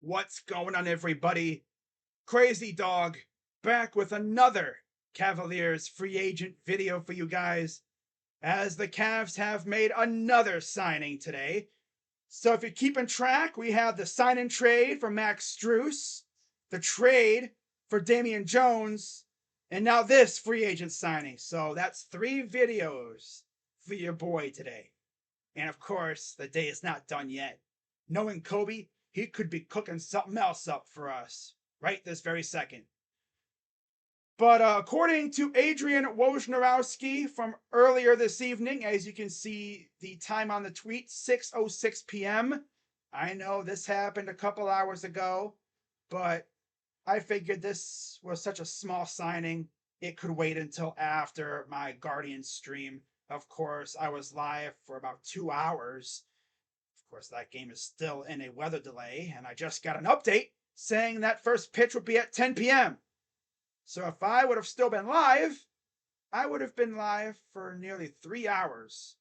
What's going on, everybody? Crazy Dog back with another Cavaliers free agent video for you guys, as the Cavs have made another signing today. So if you're keeping track, we have the sign and trade for Max Strus, the trade for Damian Jones, and now this free agent signing. So that's 3 videos for your boy today. And of course, the day is not done yet. Knowing Kobe, he could be cooking something else up for us right this very second. But according to Adrian Wojnarowski from earlier this evening, as you can see the time on the tweet, 6:06 p.m. I know this happened a couple hours ago, but I figured this was such a small signing, it could wait until after my Guardians stream. Of course, I was live for about 2 hours. Of course, that game is still in a weather delay, and I just got an update saying that first pitch would be at 10 p.m. So if I would have still been live, I would have been live for nearly 3 hours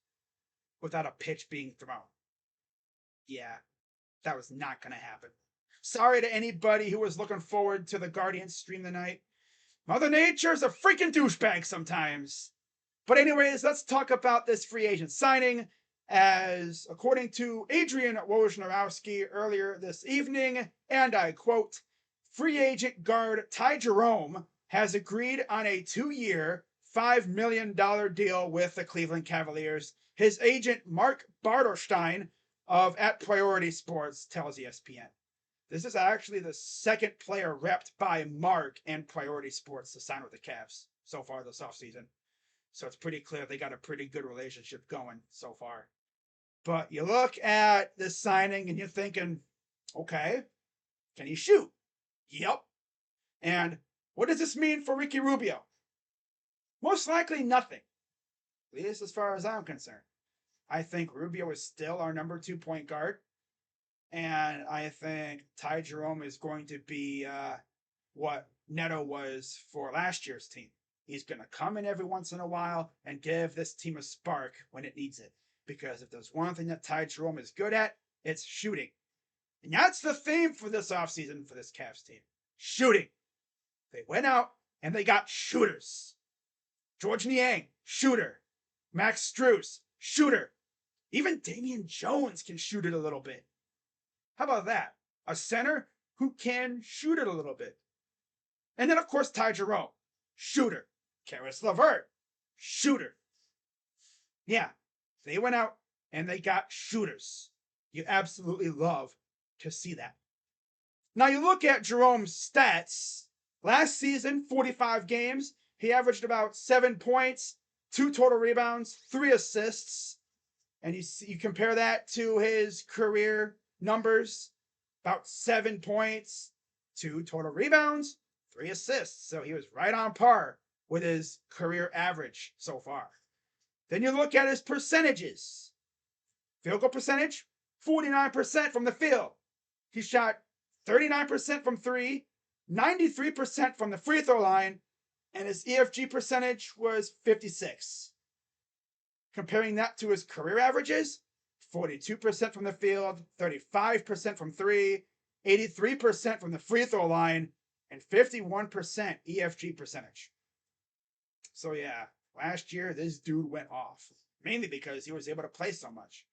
without a pitch being thrown. Yeah, that was not going to happen. Sorry to anybody who was looking forward to the Guardians stream tonight. Mother Nature's a freaking douchebag sometimes. But anyways, let's talk about this free agent signing, as according to Adrian Wojnarowski earlier this evening, and I quote, free agent guard Ty Jerome has agreed on a 2-year, $5 million deal with the Cleveland Cavaliers. His agent, Mark Bartelstein of At Priority Sports, tells ESPN. This is actually the second player repped by Mark and Priority Sports to sign with the Cavs so far this offseason. So it's pretty clear they got a pretty good relationship going so far. But you look at this signing and you're thinking, okay, can he shoot? Yep. And what does this mean for Ricky Rubio? Most likely nothing, at least as far as I'm concerned. I think Rubio is still our number 2 point guard. And I think Ty Jerome is going to be what Neto was for last year's team. He's going to come in every once in a while and give this team a spark when it needs it. Because if there's one thing that Ty Jerome is good at, it's shooting. And that's the theme for this offseason for this Cavs team. Shooting. They went out and they got shooters. George Niang, shooter. Max Strus, shooter. Even Damian Jones can shoot it a little bit. How about that? A center who can shoot it a little bit. And then, of course, Ty Jerome, shooter. Karis LeVert, shooter. Yeah, they went out and they got shooters. You absolutely love to see that. Now you look at Jerome's stats. Last season, 45 games, he averaged about 7 points, 2 total rebounds, 3 assists. And you compare that to his career numbers, about 7 points, 2 total rebounds, 3 assists. So he was right on par with his career average so far. Then you look at his percentages. Field goal percentage, 49% from the field. He shot 39% from 3, 93% from the free throw line, and his EFG percentage was 56. Comparing that to his career averages, 42% from the field, 35% from 3, 83% from the free throw line, and 51% EFG percentage. So yeah, last year this dude went off, mainly because he was able to play so much.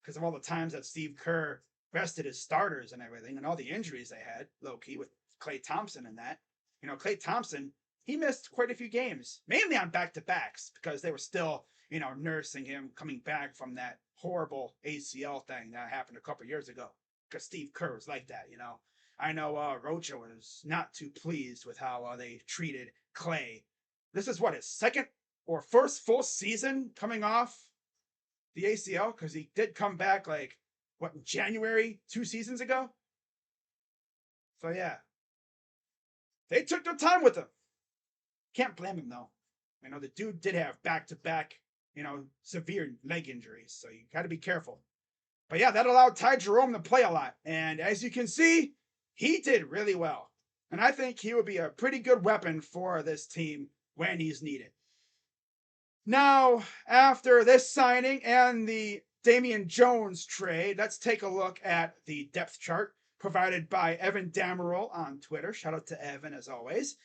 Because of all the times that Steve Kerr rested his starters and everything, and all the injuries they had, low-key, with Klay Thompson and that. You know, Klay Thompson, he missed quite a few games, mainly on back-to-backs, because they were still, nursing him coming back from that horrible ACL thing that happened a couple years ago. Because Steve Kerr was like that, I know Rocha was not too pleased with how they treated Klay. This is what, his second or first full season coming off the ACL? Because he did come back in January 2 seasons ago? So yeah. They took their time with him. Can't blame him though. The dude did have back-to-back, severe leg injuries. So you got to be careful. But yeah, that allowed Ty Jerome to play a lot. And as you can see, he did really well. And I think he would be a pretty good weapon for this team when he's needed. Now, after this signing and the Damian Jones trade, let's take a look at the depth chart. provided by Evan Damerol on Twitter. Shout out to Evan as always.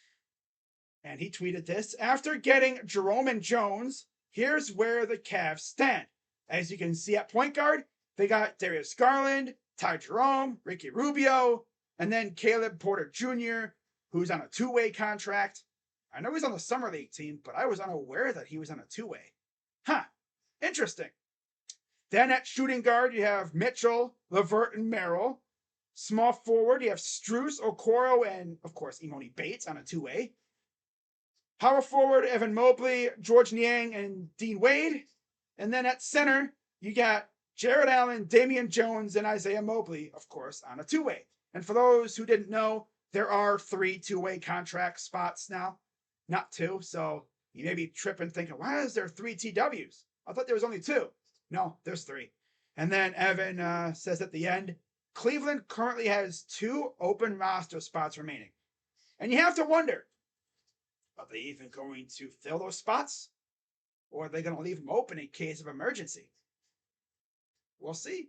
And he tweeted this: after getting Jerome and Jones, here's where the Cavs stand. As you can see at point guard, they got Darius Garland, Ty Jerome, Ricky Rubio, and then Caleb Porter Jr., who's on a two-way contract. I know he's on the Summer League team, but I was unaware that he was on a two-way. Huh, interesting. Then at shooting guard, you have Mitchell, LeVert, and Merrill. Small forward, you have Strus, Okoro, and, of course, Imoni Bates on a two-way. Power forward, Evan Mobley, George Niang, and Dean Wade. And then at center, you got Jared Allen, Damian Jones, and Isaiah Mobley, of course, on a two-way. And for those who didn't know, there are 3 two-way contract spots now, not 2. So you may be tripping thinking, why is there 3 TWs? I thought there was only 2. No, there's 3. And then Evan says at the end, Cleveland currently has 2 open roster spots remaining. And you have to wonder, are they even going to fill those spots? Or are they going to leave them open in case of emergency? We'll see.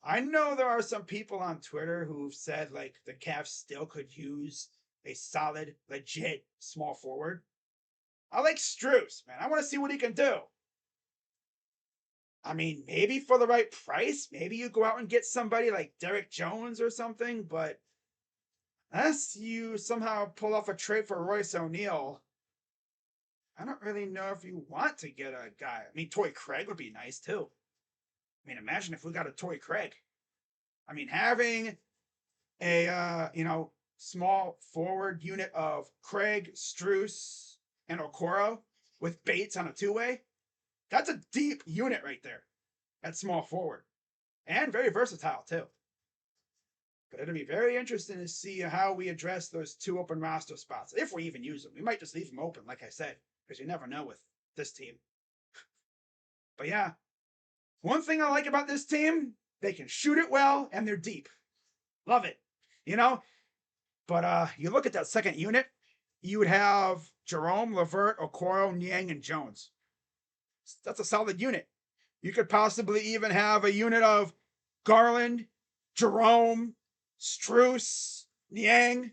I know there are some people on Twitter who've said like the Cavs still could use a solid, legit small forward. I like Strus, man. I want to see what he can do. I mean, maybe for the right price, maybe you go out and get somebody like Derek Jones or something, but unless you somehow pull off a trade for Royce O'Neal, I don't really know if you want to get a guy. I mean, Torrey Craig would be nice too. I mean, imagine if we got a Torrey Craig. I mean, having a small forward unit of Craig, Strus, and Okoro with Bates on a two-way, that's a deep unit right there at small forward. And very versatile too. But it'll be very interesting to see how we address those 2 open roster spots. If we even use them. We might just leave them open, like I said, because you never know with this team. But yeah, one thing I like about this team, they can shoot it well and they're deep. Love it. But you look at that second unit, you would have Jerome, LeVert, Okoro, Niang, and Jones. That's a solid unit. You could possibly even have a unit of Garland, Jerome, Strus, Niang,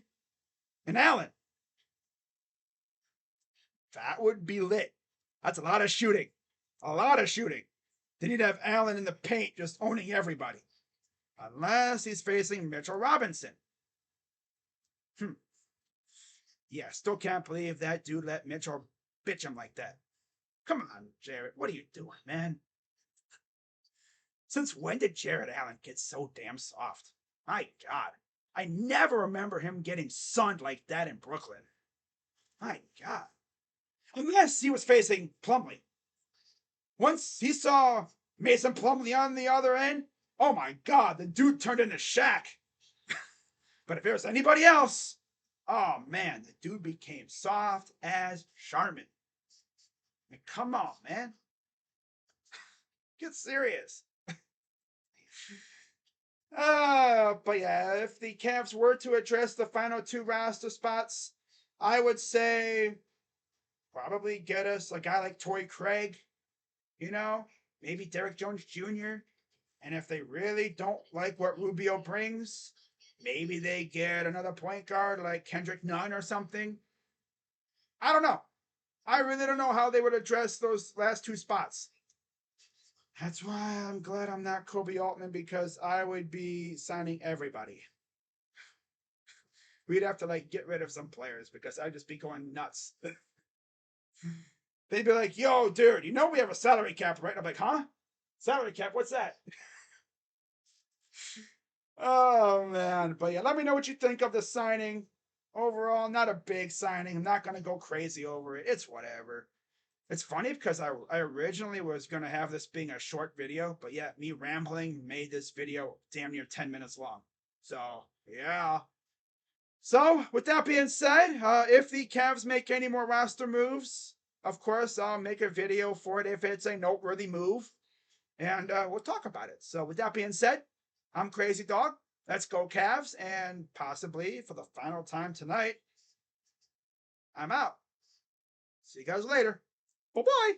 and Allen. That would be lit. That's a lot of shooting. A lot of shooting. They need to have Allen in the paint just owning everybody. Unless he's facing Mitchell Robinson. Yeah, still can't believe that dude let Mitchell bitch him like that. Come on, Jared. What are you doing, man? Since when did Jared Allen get so damn soft? My God. I never remember him getting sunned like that in Brooklyn. My God. Unless he was facing Plumlee. Once he saw Mason Plumlee on the other end, oh my God, the dude turned into Shaq. But if it was anybody else, oh man, the dude became soft as Charmin. I mean, come on, man. Get serious. But yeah, if the Cavs were to address the final 2 roster spots, I would say probably get us a guy like Torrey Craig, maybe Derek Jones Jr. And if they really don't like what Rubio brings, maybe they get another point guard like Kendrick Nunn or something. I don't know. I really don't know how they would address those last 2 spots. That's why I'm glad I'm not Kobe Altman, because I would be signing everybody. We'd have to get rid of some players because I'd just be going nuts. They'd be like, yo, dude, we have a salary cap, right? I'm like, huh? Salary cap? What's that? Oh, man. But yeah, let me know what you think of the signing. Overall, not a big signing. I'm not going to go crazy over it. It's whatever. It's funny because I originally was going to have this being a short video, but yeah, me rambling made this video damn near 10 minutes long. So, yeah. So, with that being said, if the Cavs make any more roster moves, of course, I'll make a video for it if it's a noteworthy move, and we'll talk about it. So, with that being said, I'm Crazy Dog. Let's go Cavs, and possibly for the final time tonight, I'm out. See you guys later. Bye-bye.